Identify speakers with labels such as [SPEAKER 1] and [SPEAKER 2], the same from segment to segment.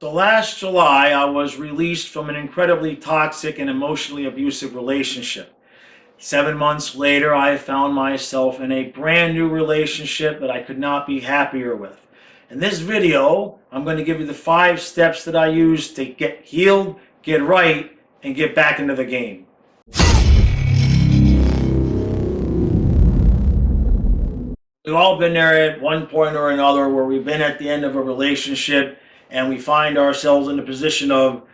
[SPEAKER 1] So last July, I was released from an incredibly toxic and emotionally abusive relationship. 7 months later, I found myself in a brand new relationship that I could not be happier with. In this video, I'm going to give you the 5 steps that I use to get healed, get right, and get back into the game. We've all been there at one point or another where we've been at the end of a relationship and we find ourselves in the position of,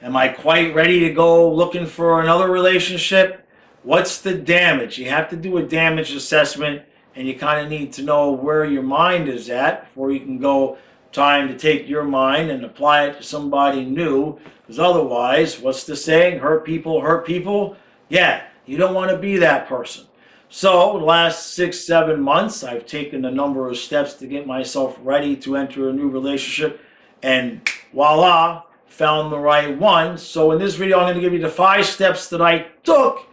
[SPEAKER 1] am I quite ready to go looking for another relationship? What's the damage? You have to do a damage assessment, and you kind of need to know where your mind is at before you can go trying to take your mind and apply it to somebody new. Because otherwise, what's the saying? Hurt people hurt people. Yeah, you don't want to be that person. So the last 6-7 months, I've taken a number of steps to get myself ready to enter a new relationship, and voila, found the right one. So in this video, I'm going to give you the 5 steps that I took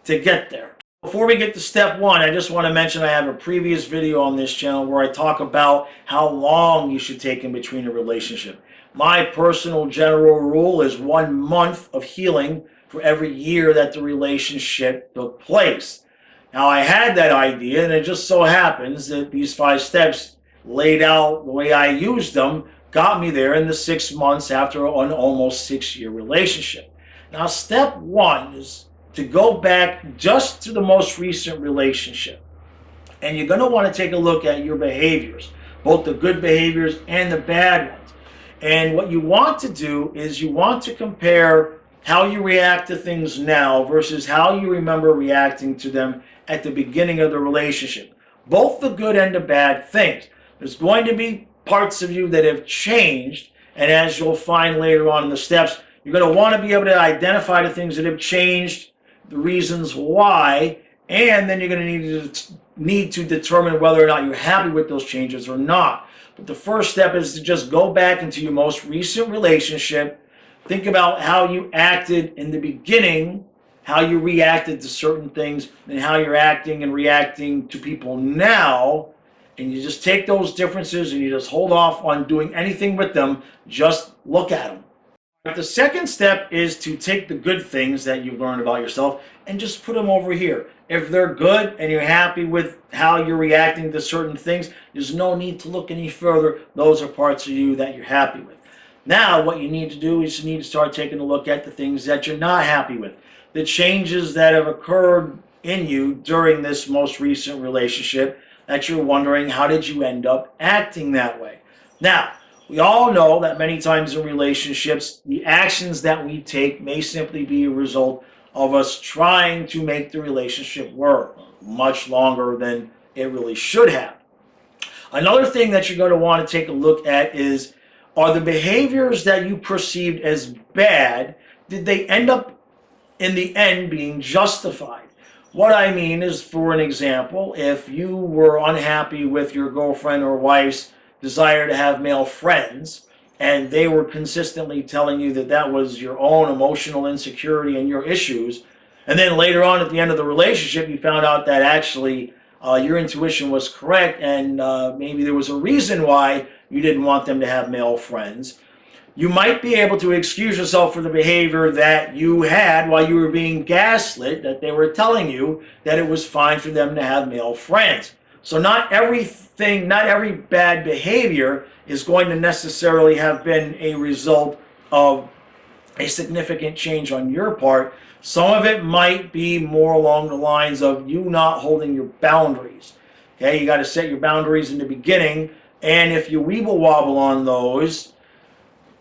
[SPEAKER 1] to get there. Before we get to step 1, I just want to mention I have a previous video on this channel where I talk about how long you should take in between a relationship. My personal general rule is 1 month of healing for every year that the relationship took place. Now, I had that idea, and it just so happens that these 5 steps laid out the way I used them got me there in the 6 months after an almost 6-year relationship. Now, step 1 is to go back just to the most recent relationship. And you're going to want to take a look at your behaviors, both the good behaviors and the bad ones. And what you want to do is you want to compare how you react to things now versus how you remember reacting to them at the beginning of the relationship. Both the good and the bad things. There's going to be parts of you that have changed, and as you'll find later on in the steps, you're going to want to be able to identify the things that have changed, the reasons why, and then you're going to need to determine whether or not you're happy with those changes or not. But the first step is to just go back into your most recent relationship. Think about how you acted in the beginning, how you reacted to certain things, and how you're acting and reacting to people now. And you just take those differences and you just hold off on doing anything with them. Just look at them. The second step is to take the good things that you've learned about yourself and just put them over here. If they're good and you're happy with how you're reacting to certain things, there's no need to look any further. Those are parts of you that you're happy with. Now, what you need to do is you need to start taking a look at the things that you're not happy with. The changes that have occurred in you during this most recent relationship that you're wondering, how did you end up acting that way? Now, we all know that many times in relationships, the actions that we take may simply be a result of us trying to make the relationship work much longer than it really should have. Another thing that you're going to want to take a look at is, are the behaviors that you perceived as bad, did they end up in the end being justified? What I mean is, for an example, if you were unhappy with your girlfriend or wife's desire to have male friends, and they were consistently telling you that that was your own emotional insecurity and your issues, and then later on at the end of the relationship you found out that actually your intuition was correct, and maybe there was a reason why you didn't want them to have male friends, you might be able to excuse yourself for the behavior that you had while you were being gaslit, that they were telling you that it was fine for them to have male friends. So not every bad behavior is going to necessarily have been a result of a significant change on your part. Some of it might be more along the lines of you not holding your boundaries. Okay, you got to set your boundaries in the beginning, and if you weeble wobble on those,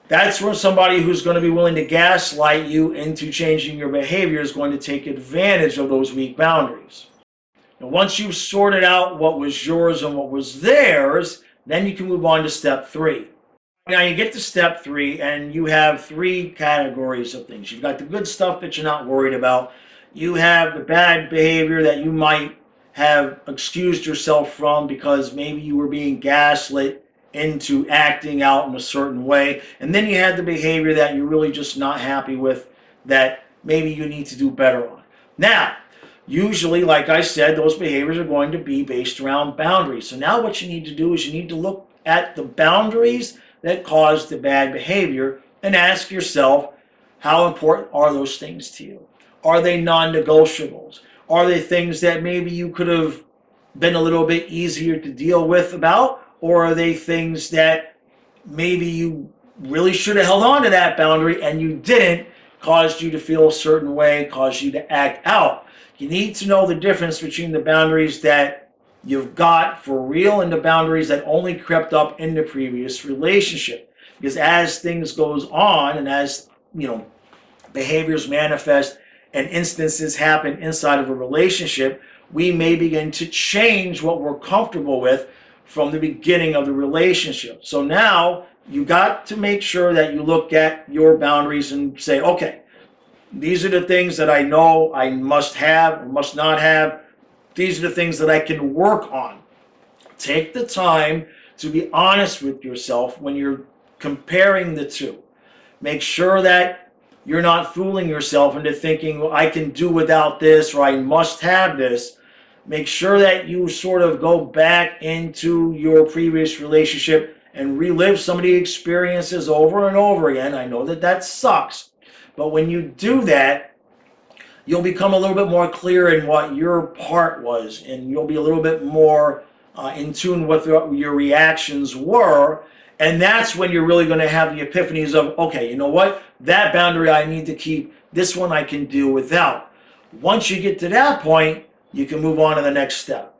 [SPEAKER 1] that's where somebody who's going to be willing to gaslight you into changing your behavior is going to take advantage of those weak boundaries. And once you've sorted out what was yours and what was theirs, then you can move on to step 3. Now you get to step 3 and you have 3 categories of things. You've got the good stuff that you're not worried about. You have the bad behavior that you might have excused yourself from because maybe you were being gaslit into acting out in a certain way. And then you had the behavior that you're really just not happy with, that maybe you need to do better on. Now, usually, like I said, those behaviors are going to be based around boundaries. So now what you need to do is you need to look at the boundaries that caused the bad behavior, and ask yourself, how important are those things to you? Are they non-negotiables? Are they things that maybe you could have been a little bit easier to deal with about? Or are they things that maybe you really should have held on to that boundary and you didn't, caused you to feel a certain way, caused you to act out? You need to know the difference between the boundaries that you've got for real and the boundaries that only crept up in the previous relationship. Because as things goes on, and as behaviors manifest and instances happen inside of a relationship, we may begin to change what we're comfortable with from the beginning of the relationship. So now you got to make sure that you look at your boundaries and say, okay, these are the things that I know I must have or must not have. These are the things that I can work on. Take the time to be honest with yourself when you're comparing the two. Make sure that you're not fooling yourself into thinking, well, I can do without this or I must have this. Make sure that you sort of go back into your previous relationship and relive some of the experiences over and over again. I know that that sucks, but when you do that, you'll become a little bit more clear in what your part was, and you'll be a little bit more in tune with what your reactions were. And that's when you're really going to have the epiphanies of, okay, you know what? That boundary I need to keep. This one I can do without. Once you get to that point, you can move on to the next step.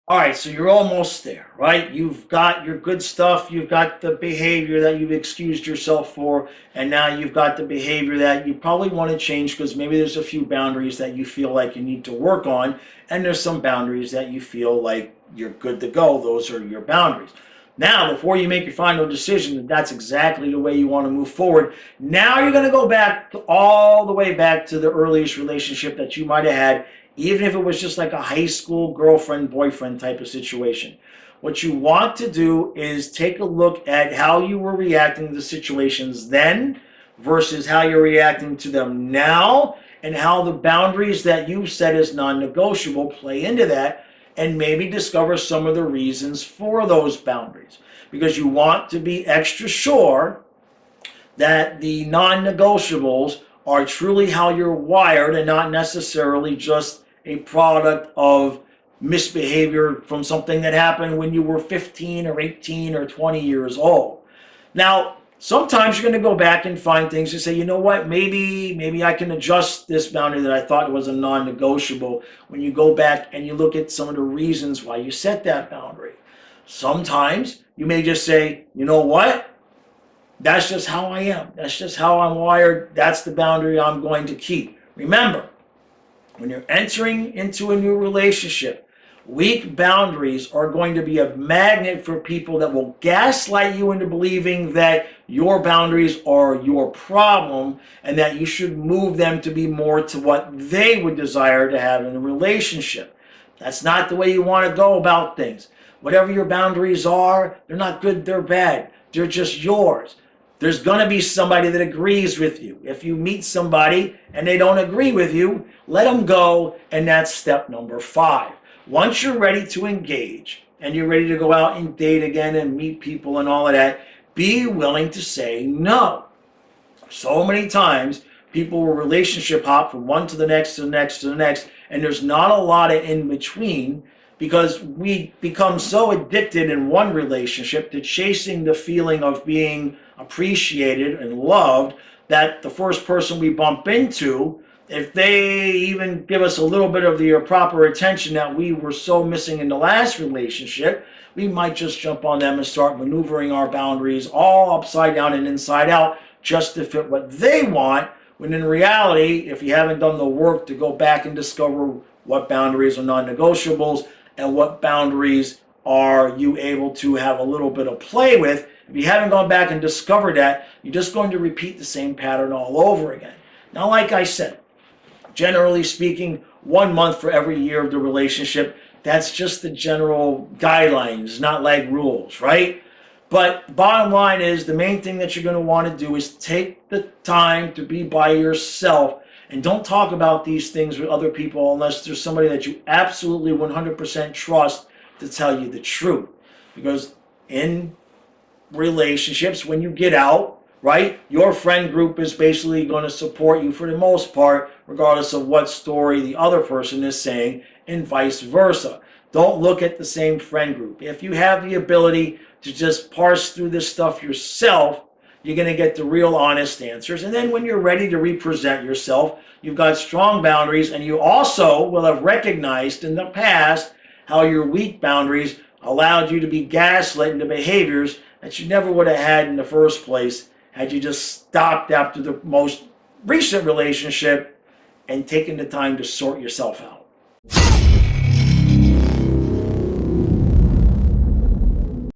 [SPEAKER 1] All right, so you're almost there, right? You've got your good stuff. You've got the behavior that you've excused yourself for. And now you've got the behavior that you probably want to change because maybe there's a few boundaries that you feel like you need to work on. And there's some boundaries that you feel like you're good to go. Those are your boundaries. Now, before you make your final decision that that's exactly the way you want to move forward, now you're going to go back all the way back to the earliest relationship that you might have had, even if it was just like a high school girlfriend, boyfriend type of situation. What you want to do is take a look at how you were reacting to situations then versus how you're reacting to them now, and how the boundaries that you set as non-negotiable play into that, and maybe discover some of the reasons for those boundaries. Because you want to be extra sure that the non-negotiables are truly how you're wired and not necessarily just a product of misbehavior from something that happened when you were 15 or 18 or 20 years old. Now, sometimes you're going to go back and find things and say, you know what, maybe I can adjust this boundary that I thought was a non-negotiable when you go back and you look at some of the reasons why you set that boundary. Sometimes you may just say, you know what, that's just how I am. That's just how I'm wired. That's the boundary I'm going to keep. Remember, when you're entering into a new relationship, weak boundaries are going to be a magnet for people that will gaslight you into believing that your boundaries are your problem and that you should move them to be more to what they would desire to have in a relationship. That's not the way you want to go about things. Whatever your boundaries are, they're not good, they're bad. They're just yours. There's going to be somebody that agrees with you. If you meet somebody and they don't agree with you, let them go, and that's step number 5. Once you're ready to engage and you're ready to go out and date again and meet people and all of that, be willing to say no. So many times people will relationship hop from one to the next to the next to the next, and there's not a lot of in between because we become so addicted in one relationship to chasing the feeling of being appreciated and loved that the first person we bump into, if they even give us a little bit of the proper attention that we were so missing in the last relationship, we might just jump on them and start maneuvering our boundaries all upside down and inside out just to fit what they want, when in reality, if you haven't done the work to go back and discover what boundaries are non-negotiables and what boundaries are you able to have a little bit of play with, if you haven't gone back and discovered that, you're just going to repeat the same pattern all over again. Now, like I said, generally speaking, 1 month for every year of the relationship, that's just the general guidelines, not like rules, right? But bottom line is, the main thing that you're going to want to do is take the time to be by yourself, and don't talk about these things with other people unless there's somebody that you absolutely 100% trust to tell you the truth. Because in relationships, when you get out, right, your friend group is basically going to support you for the most part, regardless of what story the other person is saying, and vice versa. Don't look at the same friend group. If you have the ability to just parse through this stuff yourself, you're going to get the real honest answers. And then when you're ready to represent yourself, you've got strong boundaries, and you also will have recognized in the past how your weak boundaries allowed you to be gaslit into behaviors that you never would have had in the first place had you just stopped after the most recent relationship and taken the time to sort yourself out.